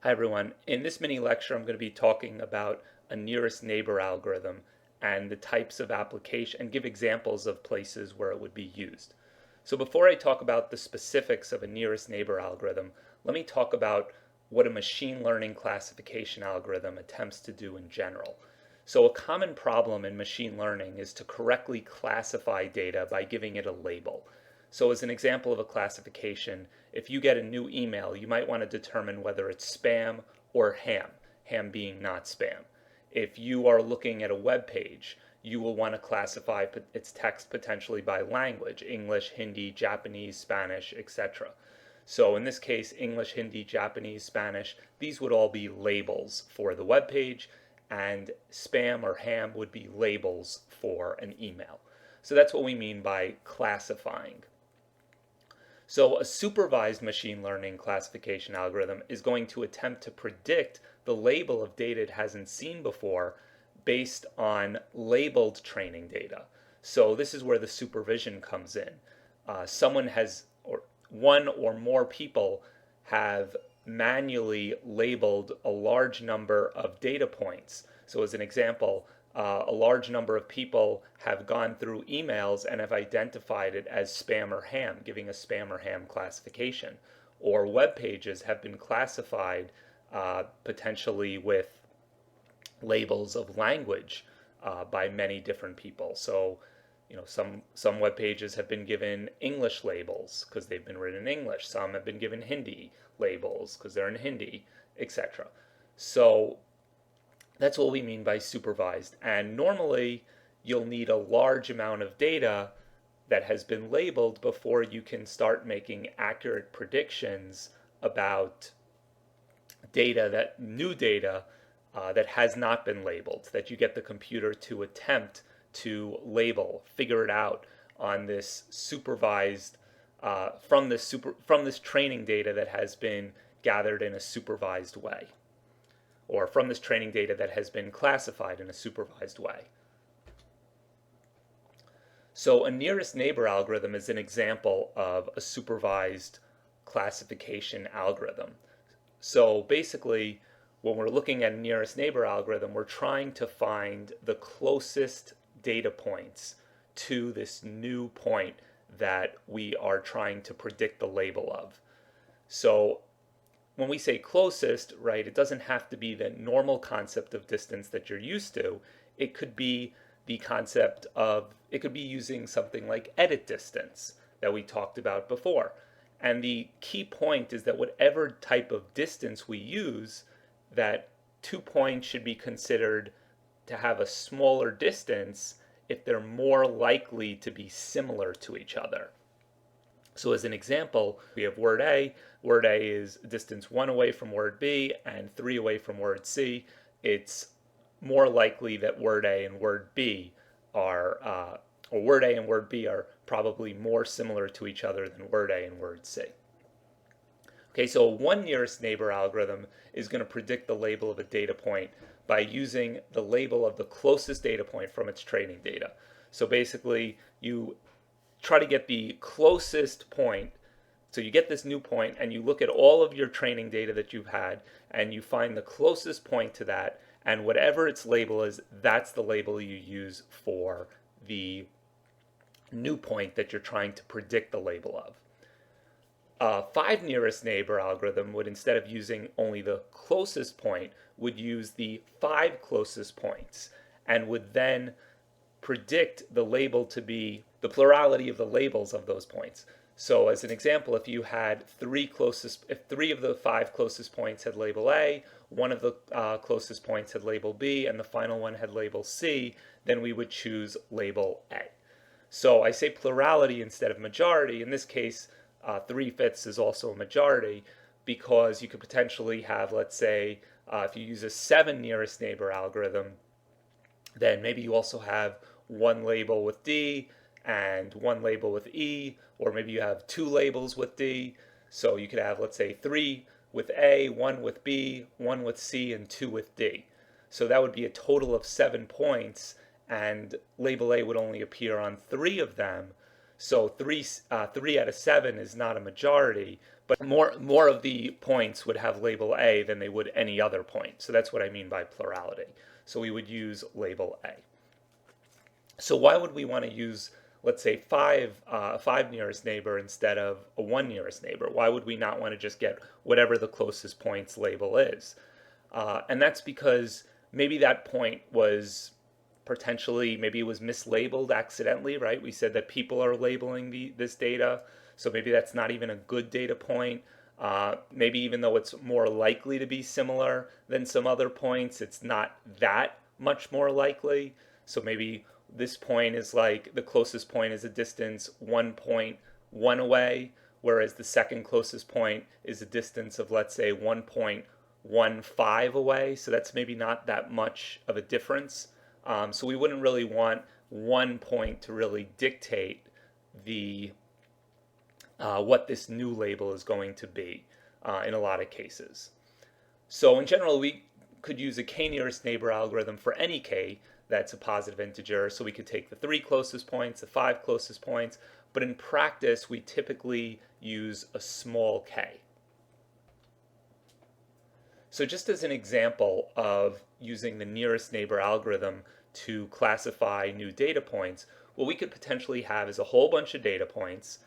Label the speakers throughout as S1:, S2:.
S1: Hi everyone. In this mini lecture, I'm going to be talking about a nearest neighbor algorithm and the types of application and give examples of places where it would be used. So before I talk about the specifics of a nearest neighbor algorithm, let me talk about what a machine learning classification algorithm attempts to do in general. So a common problem in machine learning is to correctly classify data by giving it a label. So as an example of a classification, if you get a new email, you might want to determine whether it's spam or ham, ham being not spam. If you are looking at a web page, you will want to classify its text potentially by language, English, Hindi, Japanese, Spanish, etc. So in this case, English, Hindi, Japanese, Spanish, these would all be labels for the web page, and spam or ham would be labels for an email. So that's what we mean by classifying. So a supervised machine learning classification algorithm is going to attempt to predict the label of data it hasn't seen before based on labeled training data. So this is where the supervision comes in. Someone has, or one or more people have manually labeled a large number of data points. So as an example, a large number of people have gone through emails and have identified it as spam or ham, giving a spam or ham classification. Or web pages have been classified potentially with labels of language by many different people. So, some web pages have been given English labels because they've been written in English. Some have been given Hindi labels because they're in Hindi, etc. So that's what we mean by supervised. And normally, you'll need a large amount of data that has been labeled before you can start making accurate predictions about new data that has not been labeled, that you get the computer to attempt to label, figure it out on this supervised from this training data that has been gathered in a supervised way, or from this training data that has been classified in a supervised way. So a nearest neighbor algorithm is an example of a supervised classification algorithm. So basically, when we're looking at a nearest neighbor algorithm, we're trying to find the closest data points to this new point that we are trying to predict the label of. So when we say closest, right, it doesn't have to be the normal concept of distance that you're used to. It could be it could be using something like edit distance that we talked about before. And the key point is that whatever type of distance we use, that 2 points should be considered to have a smaller distance if they're more likely to be similar to each other. So as an example, we have word A. Word A is distance 1 away from word B and 3 away from word C. It's more likely that word A and word B or word A and word B are probably more similar to each other than word A and word C. Okay, so one nearest neighbor algorithm is going to predict the label of a data point by using the label of the closest data point from its training data. So basically, you try to get the closest point. So you get this new point and you look at all of your training data that you've had and you find the closest point to that, and whatever its label is, that's the label you use for the new point that you're trying to predict the label of. A five nearest neighbor algorithm would, instead of using only the closest point, would use the 5 closest points and would then predict the label to be the plurality of the labels of those points. So as an example, if if 3 of the 5 closest points had label A, one of the closest points had label B, and the final one had label C, then we would choose label A. So I say plurality instead of majority. In this case, 3/5 is also a majority because you could potentially have, let's say, if you use a 7 nearest neighbor algorithm, then maybe you also have one label with D and one label with E, or maybe you have 2 labels with D. So you could have, let's say, 3 with A, 1 with B, 1 with C, and 2 with D. So that would be a total of 7 points, and label A would only appear on 3 of them. So 3 out of 7 is not a majority, but more of the points would have label A than they would any other point. So that's what I mean by plurality. So we would use label A. So why would we want to use, let's say, five nearest neighbor instead of a one nearest neighbor? Why would we not want to just get whatever the closest point's label is? And that's because maybe that point was potentially, maybe it was mislabeled accidentally, right? We said that people are labeling this data, so maybe that's not even a good data point. Maybe even though it's more likely to be similar than some other points, it's not that much more likely. So maybe this point is like, the closest point is a distance 1.1 away, whereas the second closest point is a distance of, let's say, 1.15 away. So that's maybe not that much of a difference. So we wouldn't really want one point to really dictate the what this new label is going to be in a lot of cases. So in general, we could use a k-nearest neighbor algorithm for any k that's a positive integer. So we could take the 3 closest points, the 5 closest points, but in practice, we typically use a small k. So just as an example of using the nearest neighbor algorithm to classify new data points, what we could potentially have is a whole bunch of data points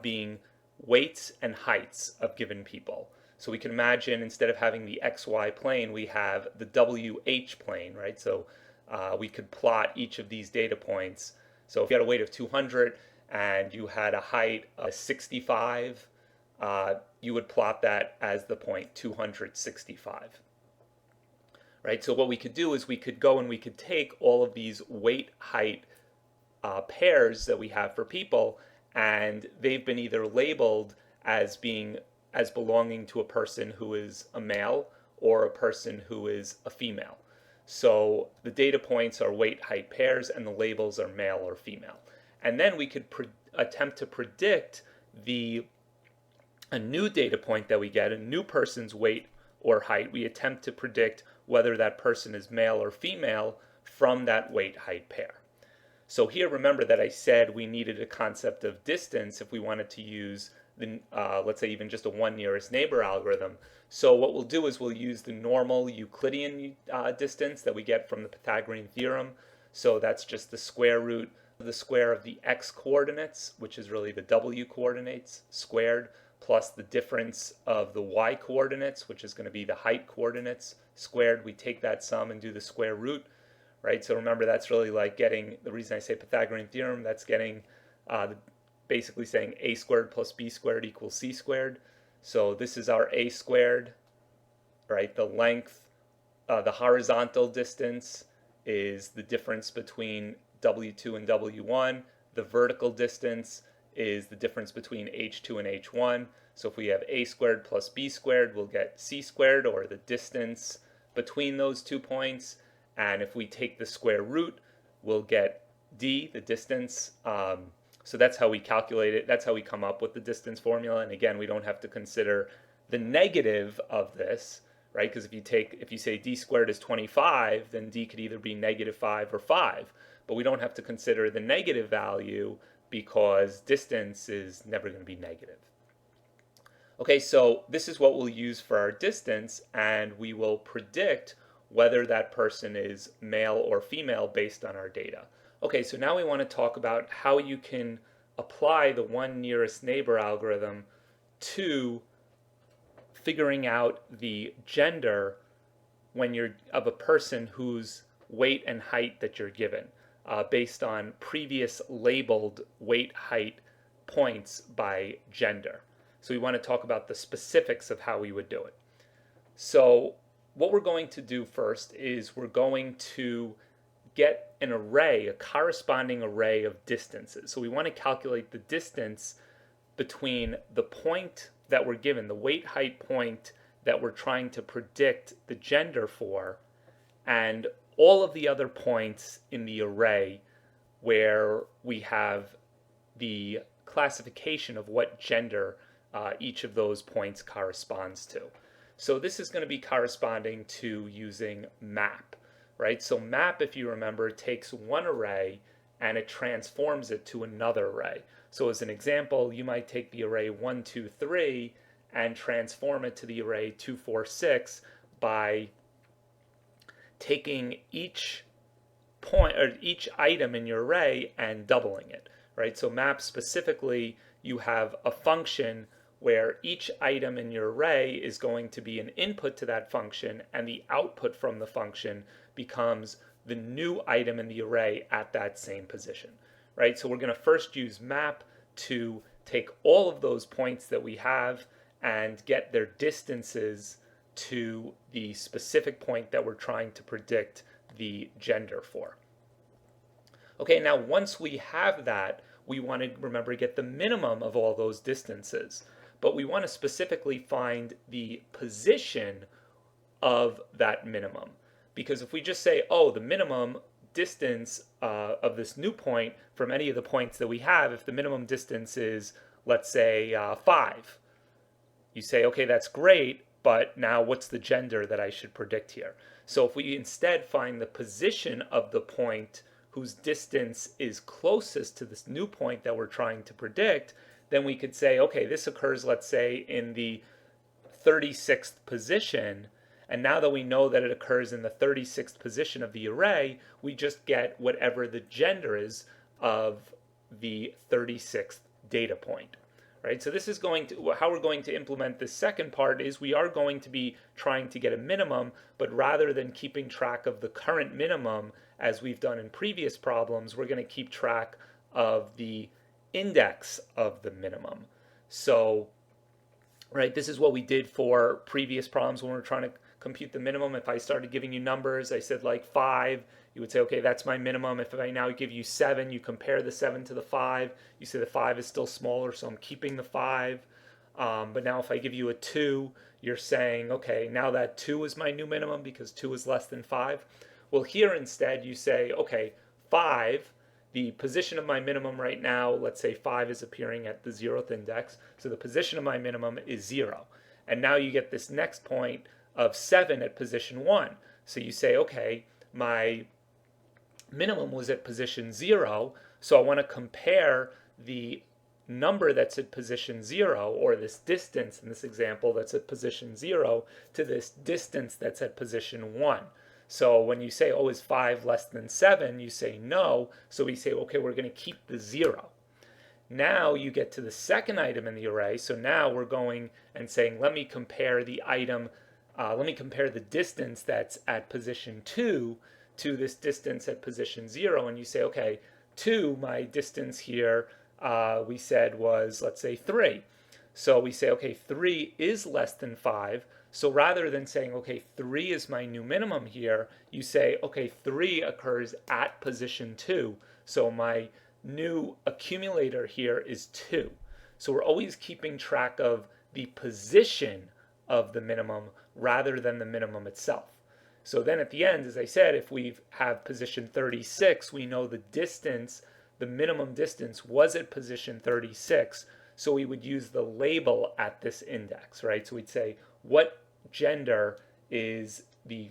S1: being weights and heights of given people. So we can imagine, instead of having the xy plane, we have the wh plane, right? So we could plot each of these data points. So if you had a weight of 200 and you had a height of 65, you would plot that as the point 265. Right? So what we could do is we could go and we could take all of these weight height pairs that we have for people, and they've been either labeled as belonging to a person who is a male or a person who is a female. So the data points are weight height pairs and the labels are male or female. And then we could attempt to predict a new data point that we get, a new person's weight or height. We attempt to predict whether that person is male or female from that weight height pair. So here, remember that I said we needed a concept of distance if we wanted to use the, let's say, even just a one nearest neighbor algorithm. So what we'll do is we'll use the normal Euclidean distance that we get from the Pythagorean theorem. So that's just the square root of the square of the x coordinates, which is really the w coordinates squared, plus the difference of the y coordinates, which is going to be the height coordinates squared. We take that sum and do the square root, right? So remember, that's really like getting, the reason I say Pythagorean theorem, that's getting basically saying a squared plus b squared equals c squared. So this is our a squared, right? The length, the horizontal distance is the difference between w2 and w1. The vertical distance is the difference between h2 and h1. So if we have a squared plus b squared, we'll get c squared, or the distance between those 2 points. And if we take the square root, we'll get d, the distance. So that's how we calculate it. That's how we come up with the distance formula. And again, we don't have to consider the negative of this, right? Because if you say d squared is 25, then d could either be -5 or 5. But we don't have to consider the negative value because distance is never going to be negative. Okay, so this is what we'll use for our distance, and we will predict whether that person is male or female based on our data. Okay, so now we want to talk about how you can apply the one nearest neighbor algorithm to figuring out the gender of a person whose weight and height that you're given based on previous labeled weight height points by gender. So we want to talk about the specifics of how we would do it. So what we're going to do first is we're going to get an array, a corresponding array of distances. So we want to calculate the distance between the point that we're given, the weight height point that we're trying to predict the gender for, and all of the other points in the array where we have the classification of what gender each of those points corresponds to. So this is going to be corresponding to using map, right? So map, if you remember, takes one array and it transforms it to another array. So as an example, you might take the array 1, 2, 3 and transform it to the array 2, 4, 6 by taking each point or each item in your array and doubling it, right? So map specifically, you have a function where each item in your array is going to be an input to that function, and the output from the function becomes the new item in the array at that same position, right? So we're going to first use map to take all of those points that we have and get their distances to the specific point that we're trying to predict the gender for. Okay, now once we have that, we want to remember to get the minimum of all those distances, but we want to specifically find the position of that minimum. Because if we just say, oh, the minimum distance of this new point from any of the points that we have, if the minimum distance is, let's say, 5, you say, okay, that's great, but now what's the gender that I should predict here? So if we instead find the position of the point whose distance is closest to this new point that we're trying to predict, then we could say, okay, this occurs, let's say, in the 36th position. And now that we know that it occurs in the 36th position of the array, we just get whatever the gender is of the 36th data point. Right? So this is going to, how we're going to implement this second part is we are going to be trying to get a minimum, but rather than keeping track of the current minimum as we've done in previous problems, we're going to keep track of the index of the minimum. So, right, this is what we did for previous problems when we were trying to compute the minimum. If I started giving you numbers, I said like 5, you would say, okay, that's my minimum. If I now give you 7, you compare the 7 to the 5, you say the 5 is still smaller, so I'm keeping the 5. But now if I give you a 2, you're saying, okay, now that 2 is my new minimum because 2 is less than 5. Well, here instead you say, okay, 5, the position of my minimum right now, let's say 5 is appearing at the 0th index, so the position of my minimum is 0. And now you get this next point of 7 at position 1. So you say, okay, my minimum was at position 0, so I want to compare the number that's at position 0, or this distance in this example that's at position 0, to this distance that's at position 1. So when you say, oh, is 5 less than 7, you say no, so we say, okay, we're going to keep the 0. Now you get to the second item in the array, so now we're going and saying, let me compare the item, let me compare the distance that's at position 2 to this distance at position 0, and you say, okay, 2, my distance here, we said was, let's say, 3. So we say, okay, 3 is less than 5, so rather than saying, okay, 3 is my new minimum here, you say, okay, 3 occurs at position 2, so my new accumulator here is 2. So we're always keeping track of the position of the minimum rather than the minimum itself. So then at the end, as I said, if we have position 36, we know the distance, the minimum distance was at position 36, so we would use the label at this index, right? So we'd say, what gender does the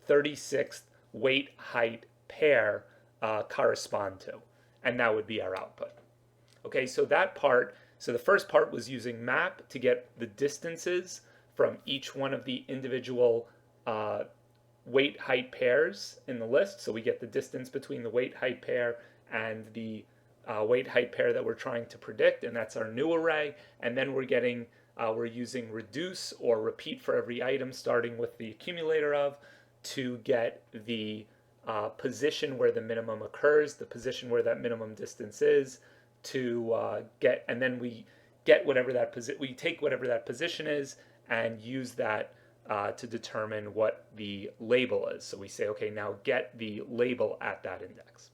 S1: 36th weight height pair correspond to? And that would be our output. Okay, so that part, so the first part was using map to get the distances from each one of the individual weight height pairs in the list. So we get the distance between the weight height pair and the weight height pair that we're trying to predict, and that's our new array. And then we're using reduce or repeat for every item, starting with the accumulator of, to get the position where the minimum occurs, the position where that minimum distance is, to get, and then we get whatever that we take whatever that position is and use that to determine what the label is. So we say, okay, now get the label at that index.